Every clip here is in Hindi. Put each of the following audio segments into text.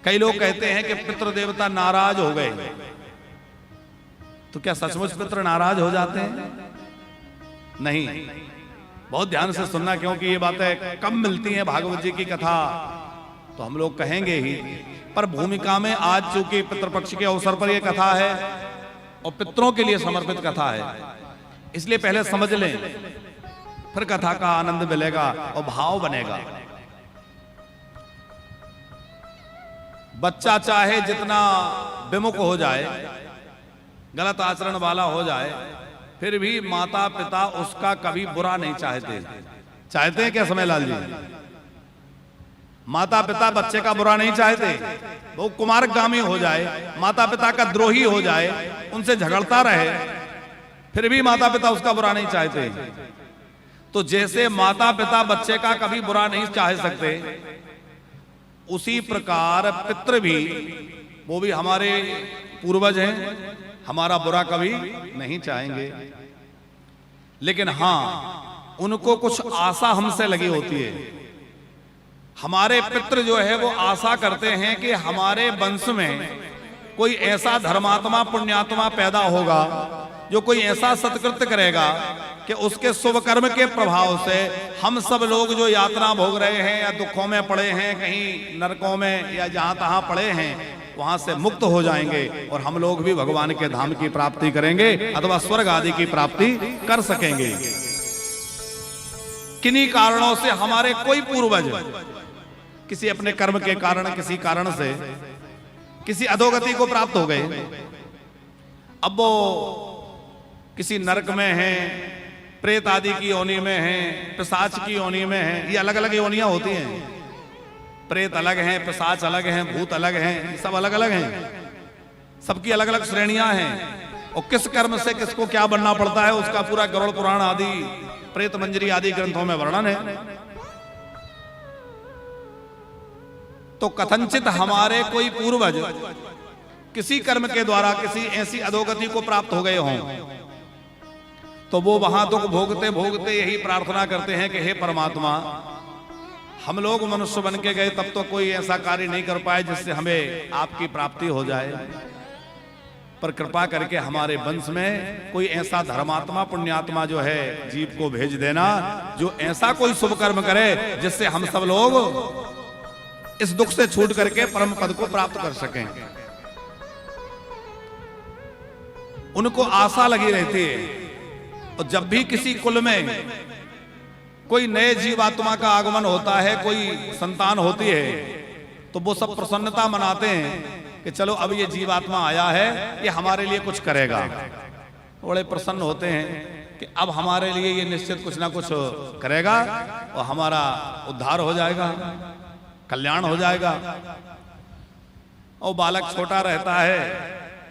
कई लोग कहते हैं कि पितृ देवता नाराज हो गए, तो क्या सचमुच पितृ नाराज हो जाते हैं? नहीं। बहुत ध्यान से सुनना, क्योंकि ये बातें कम मिलती हैं भागवत जी की कथा, तो हम लोग कहेंगे ही, पर भूमिका में आज चूंकि पितृपक्ष के अवसर पर यह कथा है और पितरों के लिए समर्पित कथा है, इसलिए पहले समझ लें, फिर कथा का आनंद मिलेगा और भाव बनेगा। बच्चा चाहे जितना विमुख हो जाए, गलत आचरण वाला हो जाए, फिर भी माता पिता उसका कभी बुरा नहीं चाहते। चाहते हैं क्या समयलाल जी? माता पिता बच्चे का बुरा नहीं चाहते। वो कुमारगामी हो जाए, माता पिता का द्रोही हो जाए, उनसे झगड़ता रहे, फिर भी माता पिता उसका बुरा नहीं चाहते। तो जैसे माता पिता बच्चे का कभी बुरा नहीं चाह सकते, उसी प्रकार पितृ भी, वो भी हमारे पूर्वज हैं, हमारा बुरा कभी नहीं चाहेंगे। लेकिन हां, उनको कुछ आशा हमसे लगी होती है। हमारे पितृ जो है वो आशा करते हैं कि हमारे वंश में कोई ऐसा धर्मात्मा पुण्यात्मा पैदा होगा जो कोई ऐसा सत्कृत्य करेगा कि उसके शुभ कर्म के प्रभाव से हम सब लोग जो यातना भोग रहे हैं या दुखों में पड़े हैं, कहीं नरकों में या जहां तहां पड़े हैं, वहां से मुक्त हो जाएंगे और हम लोग भी भगवान के धाम की प्राप्ति करेंगे अथवा स्वर्ग आदि की प्राप्ति कर सकेंगे। किन्हीं कारणों से हमारे कोई पूर्वज किसी अपने कर्म के कारण, किसी कारण से किसी अधोगति को प्राप्त हो गए। अब वो किसी नरक में हैं, प्रेत आदि की योनि में हैं, पिशाच की योनि में हैं। ये अलग अलग योनियां होती हैं। प्रेत अलग हैं, पिशाच अलग हैं, भूत अलग हैं, सब अलग अलग हैं। सबकी अलग अलग श्रेणियां हैं और किस कर्म से किसको क्या बनना पड़ता है उसका पूरा गरुड़ पुराण आदि, प्रेत मंजरी आदि ग्रंथों में वर्णन है। तो कथनचित हमारे कोई पूर्वज किसी कर्म के द्वारा किसी ऐसी अधोगति को प्राप्त हो गए हों, तो वो वहां दुख भोगते भोगते यही प्रार्थना करते हैं कि हे परमात्मा, हम लोग मनुष्य बन के गए तब तो कोई ऐसा कार्य नहीं कर पाए जिससे हमें आपकी प्राप्ति हो जाए, पर कृपा करके हमारे वंश में कोई ऐसा धर्मात्मा पुण्यात्मा जो है जीव को भेज देना, जो ऐसा कोई शुभ कर्म करे जिससे हम सब लोग इस दुख से छूट करके परम पद को प्राप्त कर सकें। उनको आशा लगी रहती है और जब भी किसी कुल में कोई नए जीवात्मा का आगमन होता है, कोई संतान होती है, तो वो सब प्रसन्नता मनाते हैं कि चलो अब ये जीवात्मा आया है, ये हमारे लिए कुछ करेगा। बड़े प्रसन्न होते हैं कि अब हमारे लिए ये निश्चित कुछ ना कुछ करेगा और हमारा उद्धार हो जाएगा, कल्याण हो जाएगा। और बालक छोटा रहता है,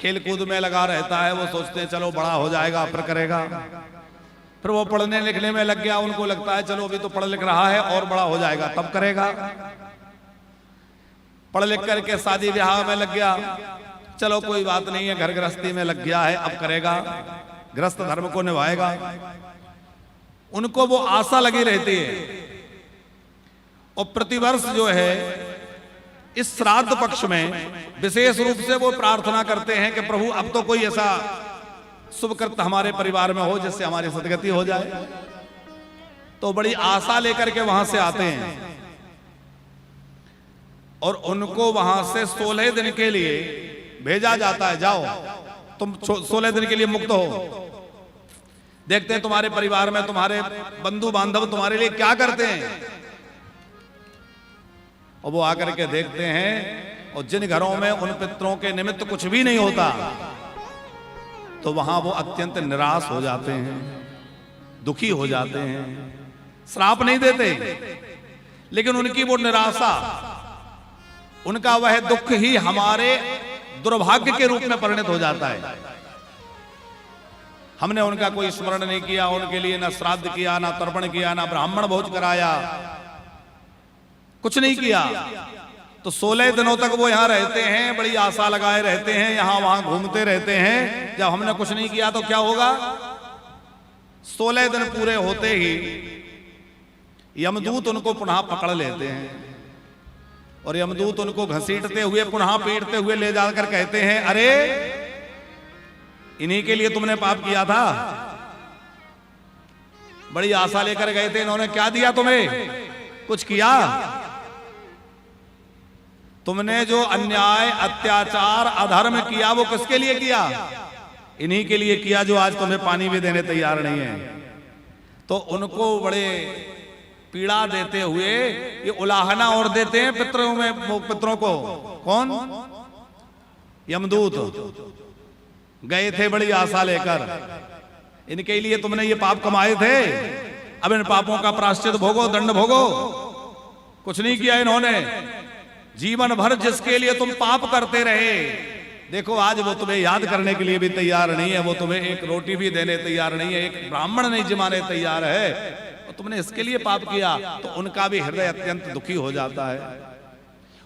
खेल कूद में लगा रहता है, वो सोचते हैं चलो बड़ा हो जाएगा फिर करेगा। फिर वो पढ़ने लिखने में लग गया, उनको लगता है चलो अभी तो पढ़ लिख रहा है और बड़ा हो जाएगा तब करेगा। पढ़ लिख करके शादी ब्याह में लग गया, चलो कोई बात नहीं है, घर गृहस्थी में लग गया है अब करेगा, गृहस्थ धर्म को निभाएगा। उनको वो आशा लगी रहती है। और प्रतिवर्ष जो है इस श्राद्ध पक्ष में विशेष रूप से वो प्रार्थना करते हैं कि प्रभु अब तो कोई ऐसा शुभ कृत्य हमारे परिवार में हो जिससे हमारी सदगति हो जाए। तो बड़ी आशा लेकर के वहां से आते हैं और उनको वहां से 16 दिन के लिए भेजा जाता है, जाओ तुम 16 दिन के लिए मुक्त हो। देखते हैं तुम्हारे परिवार में तुम्हारे बंधु बांधव तुम्हारे लिए क्या करते हैं। और वो आकर के देखते हैं और जिन घरों में उन पितरों के निमित्त कुछ भी नहीं होता, तो वहां वो अत्यंत निराश हो जाते हैं, दुखी हो जाते हैं। श्राप नहीं देते, लेकिन उनकी वो निराशा, उनका वह दुख ही हमारे दुर्भाग्य के रूप में परिणत हो जाता है। हमने उनका कोई स्मरण नहीं किया, उनके लिए ना श्राद्ध किया, ना तर्पण किया, ना ब्राह्मण भोज कराया, कुछ नहीं किया। तो 16 दिनों तक वो यहाँ रहते हैं, बड़ी आशा लगाए रहते हैं, यहाँ वहां घूमते रहते हैं। जब हमने कुछ नहीं किया तो क्या होगा? 16 दिन पूरे होते ही यमदूत उनको पुनः पकड़ लेते हैं और यमदूत उनको घसीटते हुए पुनः पीटते हुए ले जाकर कहते हैं, अरे इन्हीं के लिए तुमने पाप किया था, बड़ी आशा लेकर गए थे, इन्होंने क्या दिया तुम्हें? कुछ किया? तुमने जो अन्याय, अत्याचार, अधर्म किया वो किसके लिए किया? इन्हीं के लिए किया जो आज तुम्हें पानी भी देने तैयार नहीं है। तो उनको बड़े पीड़ा देते हुए ये उलाहना और देते हैं पितरों को। कौन? यमदूत गए थे बड़ी आशा लेकर, इनके लिए तुमने ये पाप कमाए थे, अब इन पापों का प्रायश्चित भोगो, दंड भोगो। कुछ नहीं किया इन्होंने, जीवन भर जिसके लिए तुम पाप करते रहे, देखो आज वो तुम्हें याद करने के लिए भी तैयार नहीं है, वो तुम्हें एक रोटी भी देने तैयार नहीं है, एक ब्राह्मण नहीं जिमाने तैयार है, और तुमने इसके लिए पाप किया। तो उनका भी हृदय अत्यंत दुखी हो जाता है,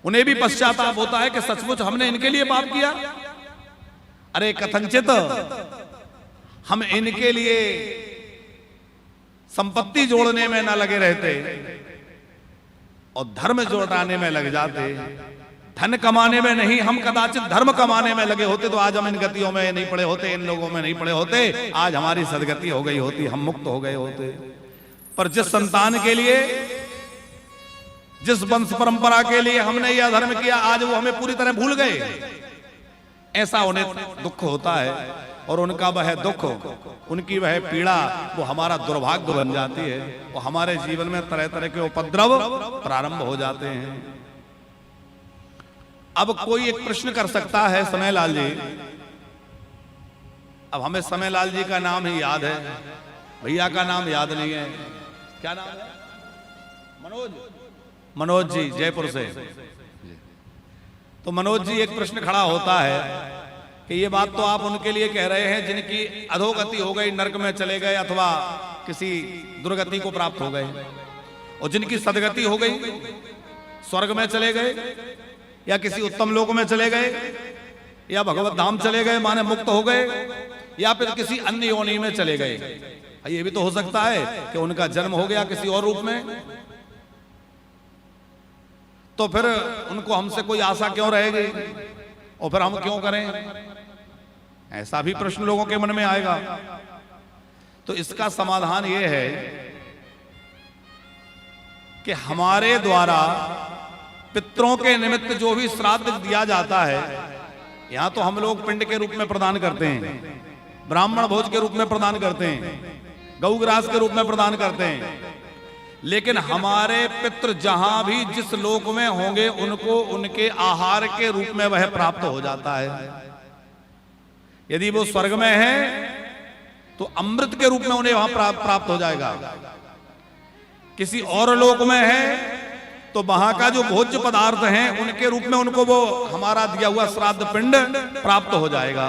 उन्हें भी पश्चाताप होता है कि सचमुच हमने इनके लिए पाप किया। अरे कथनचित हम इनके लिए संपत्ति जोड़ने में न लगे रहते और धर्म जोड़ाने में लग जाते, धन कमाने में नहीं, हम कदाचित धर्म कमाने में लगे होते तो आज हम इन गतियों में नहीं पड़े होते, इन लोगों में नहीं पड़े होते, आज हमारी सदगति हो गई होती, हम मुक्त हो गए होते। पर जिस संतान के लिए, जिस वंश परंपरा के लिए हमने यह धर्म किया, आज वो हमें पूरी तरह भूल गए, ऐसा उन्हें दुख होता है। और उनका वह दुख, उनकी वह पीड़ा, वो हमारा दुर्भाग्य बन जाती है, वो हमारे जीवन में तरह तरह के उपद्रव प्रारंभ हो जाते हैं। अब कोई एक प्रश्न कर सकता है, समय लाल जी, अब हमें समय लाल जी का नाम ही याद है, भैया का नाम याद नहीं है, क्या नाम है? मनोज जी, जयपुर से। तो मनोज जी, एक प्रश्न खड़ा होता है कि ये बात तो आप उनके लिए कह रहे हैं जिनकी अधोगति हो गई, नरक में चले गए अथवा किसी दुर्गति को प्राप्त हो गए, और जिनकी सदगति हो गई, स्वर्ग में चले गए या किसी उत्तम लोक में चले गए या भगवत धाम चले गए, माने मुक्त हो गए, या फिर किसी अन्य योनि में चले गए। ये भी तो हो सकता है कि उनका जन्म हो गया किसी और रूप में, तो फिर उनको हमसे कोई आशा क्यों रहेगी और फिर हम क्यों करें? ऐसा भी प्रश्न लोगों के मन में आएगा। तो इसका समाधान यह है कि हमारे द्वारा पितरों के निमित्त जो भी श्राद्ध दिया जाता है, यहां तो हम लोग पिंड के रूप में प्रदान करते हैं, ब्राह्मण भोज के रूप में प्रदान करते हैं, गौग्रास के रूप में प्रदान करते हैं, लेकिन हमारे पितृ जहां भी जिस लोक में होंगे उनको उनके आहार के रूप में वह प्राप्त हो जाता है। यदि वो स्वर्ग में है तो अमृत के रूप में उन्हें वहां प्राप्त हो जाएगा, किसी और लोक में है तो वहां का जो भोज्य पदार्थ हैं उनके रूप में उनको वो हमारा दिया हुआ श्राद्ध पिंड प्राप्त हो जाएगा।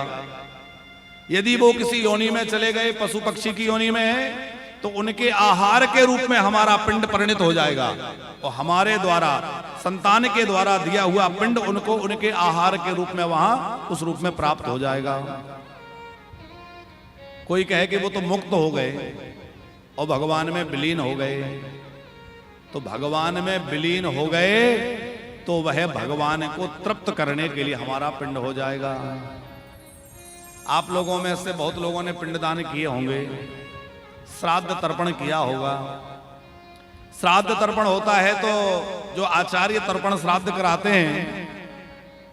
यदि वो किसी योनि में चले गए, पशु पक्षी की योनि में है, तो उनके आहार के रूप में हमारा पिंड परिणित हो जाएगा, और हमारे द्वारा, संतान के द्वारा दिया हुआ पिंड उनको उनके आहार के रूप में वहां उस रूप में प्राप्त हो जाएगा। कोई कहे कि वो तो मुक्त हो गए और भगवान में विलीन हो गए, तो भगवान में विलीन हो गए तो वह भगवान को तृप्त करने के लिए हमारा पिंड हो जाएगा। आप लोगों में से बहुत लोगों ने पिंडदान किए होंगे, श्राद्ध तर्पण किया होगा। श्राद्ध तर्पण होता है तो जो आचार्य तर्पण श्राद्ध कराते हैं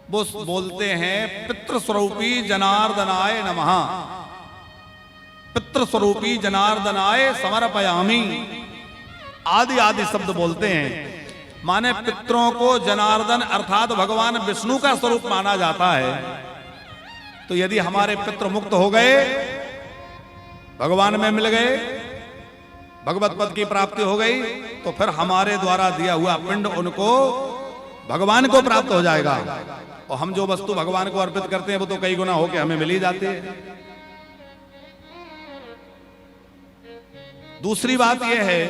वो बोलते हैं, पितृस्वरूपी जनार्दनाय नमः, पितृस्वरूपी जनार्दनाय समर्पयामि, आदि आदि शब्द बोलते हैं। माने पितरों को जनार्दन अर्थात भगवान विष्णु का स्वरूप माना जाता है। तो यदि हमारे पितृ मुक्त हो गए, भगवान में मिल गए, भगवत पद की प्राप्ति हो गई, तो फिर हमारे द्वारा दिया हुआ पिंड उनको भगवान को प्राप्त हो जाएगा, और हम जो वस्तु भगवान को अर्पित करते हैं वो तो कई गुना होके हमें मिल ही जाती है। दूसरी बात यह है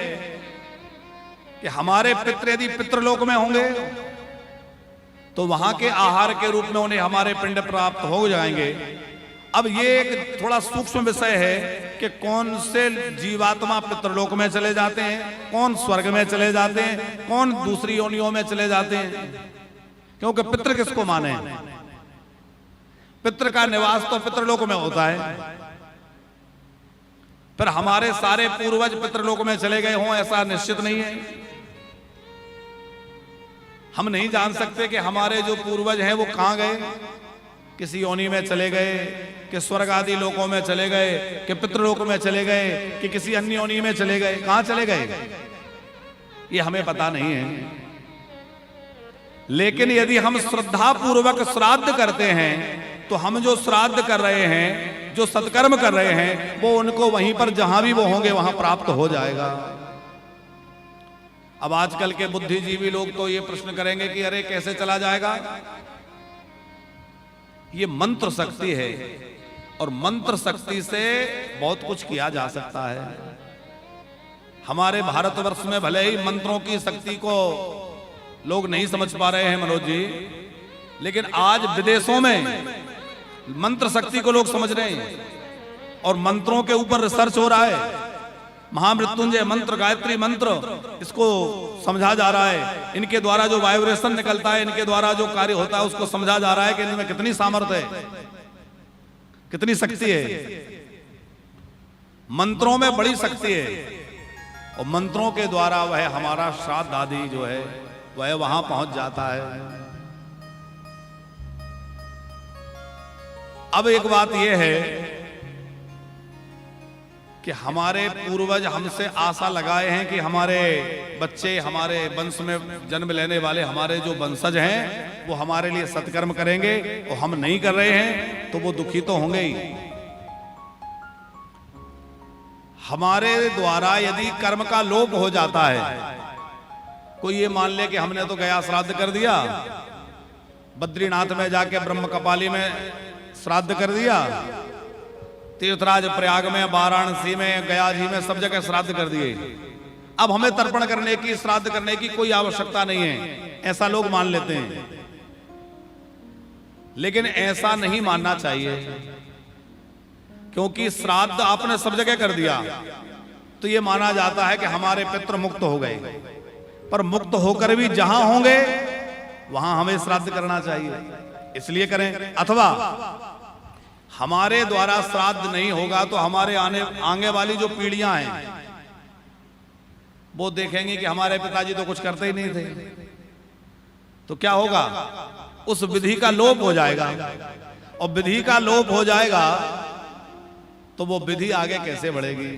कि हमारे पितृ यदि पितृलोक में होंगे तो वहां के आहार के रूप में उन्हें हमारे पिंड प्राप्त हो जाएंगे। अब ये एक थोड़ा सूक्ष्म विषय है कि कौन से जीवात्मा पितृलोक में चले जाते हैं, कौन स्वर्ग में चले जाते हैं, कौन दूसरी योनियों में चले जाते हैं। क्योंकि पितृ किसको माने? पितृ का निवास तो पितृलोक में होता है। फिर हमारे सारे पूर्वज पितृलोक में चले गए हों ऐसा निश्चित नहीं है। हम नहीं जान सकते कि हमारे जो पूर्वज हैं वो कहां गए, किसी योनि में चले गए, कि स्वर्ग आदि लोकों में चले गए, कि पितृलोक में चले गए, कि किसी अन्य योनि में चले गए। कहां चले गए ये हमें पता नहीं है। लेकिन यदि हम श्रद्धा पूर्वक श्राद्ध करते हैं तो हम जो श्राद्ध कर रहे हैं, जो सत्कर्म कर रहे हैं, वो उनको वहीं पर जहां भी वो होंगे वहां प्राप्त हो जाएगा। अब आजकल के बुद्धिजीवी लोग तो ये प्रश्न करेंगे कि अरे कैसे चला जाएगा? ये मंत्र शक्ति है और मंत्र शक्ति से बहुत कुछ किया जा सकता है। हमारे भारतवर्ष में भले ही मंत्रों की शक्ति को लोग नहीं समझ पा रहे हैं मनोज जी, लेकिन आज विदेशों में मंत्र शक्ति को लोग समझ रहे हैं और मंत्रों के ऊपर रिसर्च हो रहा है। महामृत्युंजय मंत्र, गायत्री मंत्र, इसको समझा जा रहा है। इनके द्वारा जो वाइब्रेशन निकलता है, इनके द्वारा जो कार्य होता है, उसको समझा जा रहा है कि इनमें कितनी सामर्थ्य है, कितनी शक्ति है। मंत्रों में बड़ी शक्ति है और मंत्रों के द्वारा वह हमारा श्राद्ध आदि जो है वह वहां पहुंच जाता है। अब एक बात यह है कि हमारे पूर्वज हमसे आशा लगाए हैं कि हमारे बच्चे, हमारे वंश में जन्म लेने वाले हमारे जो वंशज हैं वो हमारे लिए सत्कर्म करेंगे, और हम नहीं कर रहे हैं तो वो दुखी तो होंगे ही। हमारे द्वारा यदि कर्म का लोप हो जाता है, कोई ये मान ले कि हमने तो गया श्राद्ध कर दिया, बद्रीनाथ में जाके ब्रह्म कपाली में श्राद्ध कर दिया, तीर्थराज प्रयाग में, वाराणसी में, गया जी में, सब जगह श्राद्ध कर दिए। अब हमें तर्पण करने की, श्राद्ध करने की कोई आवश्यकता नहीं है, ऐसा लोग मान लेते हैं। लेकिन ऐसा नहीं मानना चाहिए, क्योंकि श्राद्ध आपने सब जगह कर दिया तो यह माना जाता है कि हमारे पितृ मुक्त हो गए, पर मुक्त होकर भी जहां होंगे वहां हमें श्राद्ध करना चाहिए, इसलिए करें। अथवा हमारे द्वारा श्राद्ध नहीं होगा तो हमारे आगे वाली जो पीढ़ियां हैं वो देखेंगे कि हमारे पिताजी तो कुछ करते ही नहीं थे, तो क्या होगा? उस विधि का लोप हो जाएगा, और विधि का लोप हो जाएगा तो वो विधि आगे कैसे बढ़ेगी?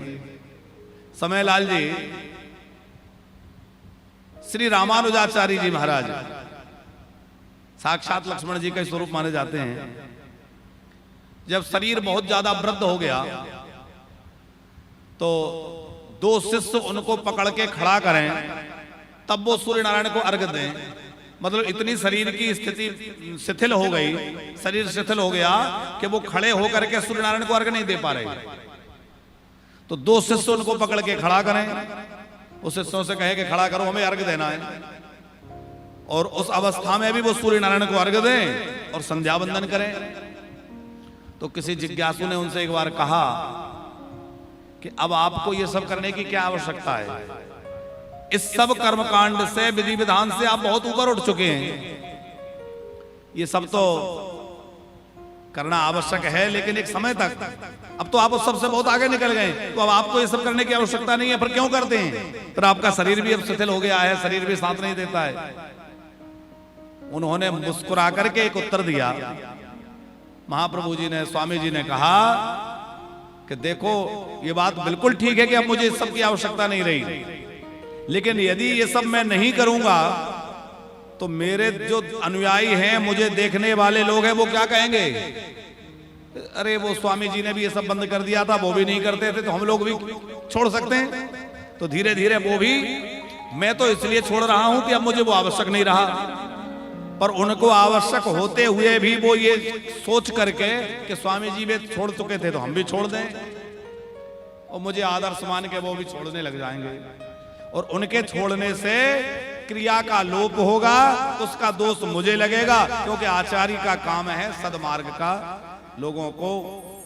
समयलाल जी, श्री रामानुजाचार्य जी महाराज साक्षात लक्ष्मण जी का स्वरूप माने जाते हैं। जब शरीर बहुत ज्यादा वृद्ध हो गया तो दो शिष्य उनको पकड़ के खड़ा करें, तब वो सूर्य नारायण को अर्घ दें। मतलब इतनी शरीर की स्थिति शिथिल हो गई, शरीर शिथिल हो गया कि वो खड़े होकर के सूर्य नारायण को अर्घ नहीं दे पा रहे। तो दो शिष्य उनको पकड़ के खड़ा करें, उस शिष्यों से कहे कि खड़ा करो, हमें अर्घ देना है, और उस अवस्था में भी वो सूर्य नारायण को अर्घ दें और संध्या वंदन करें। तो किसी जिज्ञासु ने उनसे एक बार कहा कि अब आपको ये सब करने की क्या आवश्यकता है? इस सब कर्मकांड से, विधि विधान से आप बहुत ऊपर उठ चुके हैं, ये सब तो करना आवश्यक है, लेकिन एक समय तक। अब तो आप उस सबसे बहुत आगे निकल गए, तो अब आपको ये सब करने की आवश्यकता नहीं है, फिर क्यों करते हैं? फिर आपका शरीर भी अब शिथिल हो गया है, शरीर भी साथ नहीं देता है। उन्होंने मुस्कुरा करके एक उत्तर दिया। महाप्रभु जी ने, स्वामी जी ने कहा कि देखो ये बात बिल्कुल ठीक है कि अब मुझे इस सब की आवश्यकता नहीं रही, लेकिन यदि ये सब मैं नहीं करूंगा तो मेरे जो अनुयायी हैं, मुझे देखने वाले लोग हैं, वो क्या कहेंगे? अरे वो स्वामी जी ने भी ये सब बंद कर दिया था, वो भी नहीं करते थे, तो हम लोग भी छोड़ सकते हैं। तो धीरे धीरे वो भी, मैं तो इसलिए छोड़ रहा हूं कि अब मुझे वो आवश्यक नहीं रहा, पर उनको आवश्यक होते हुए भी वो ये सोच करके कि स्वामी जी वे छोड़ चुके थे तो हम भी छोड़ दें, और मुझे आदर्श मान के वो भी छोड़ने लग जाएंगे, और उनके छोड़ने से क्रिया का लोप होगा, उसका दोष मुझे लगेगा, क्योंकि आचार्य का काम है सदमार्ग का लोगों को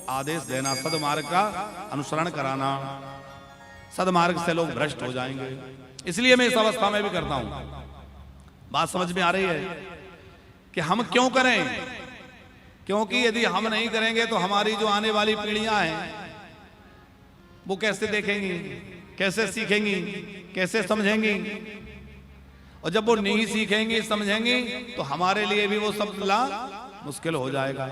आदेश देना, सदमार्ग का अनुसरण कराना। सदमार्ग से लोग भ्रष्ट हो जाएंगे, इसलिए मैं इस अवस्था में भी करता हूं। बात समझ में आ रही है? कि हम क्यों करें, क्योंकि यदि हम नहीं करेंगे तो हमारी जो आने वाली पीढ़ियां हैं वो कैसे देखेंगी, कैसे सीखेंगी, कैसे समझेंगी। और जब वो नहीं सीखेंगी समझेंगी तो हमारे लिए भी वो सब मुश्किल हो जाएगा।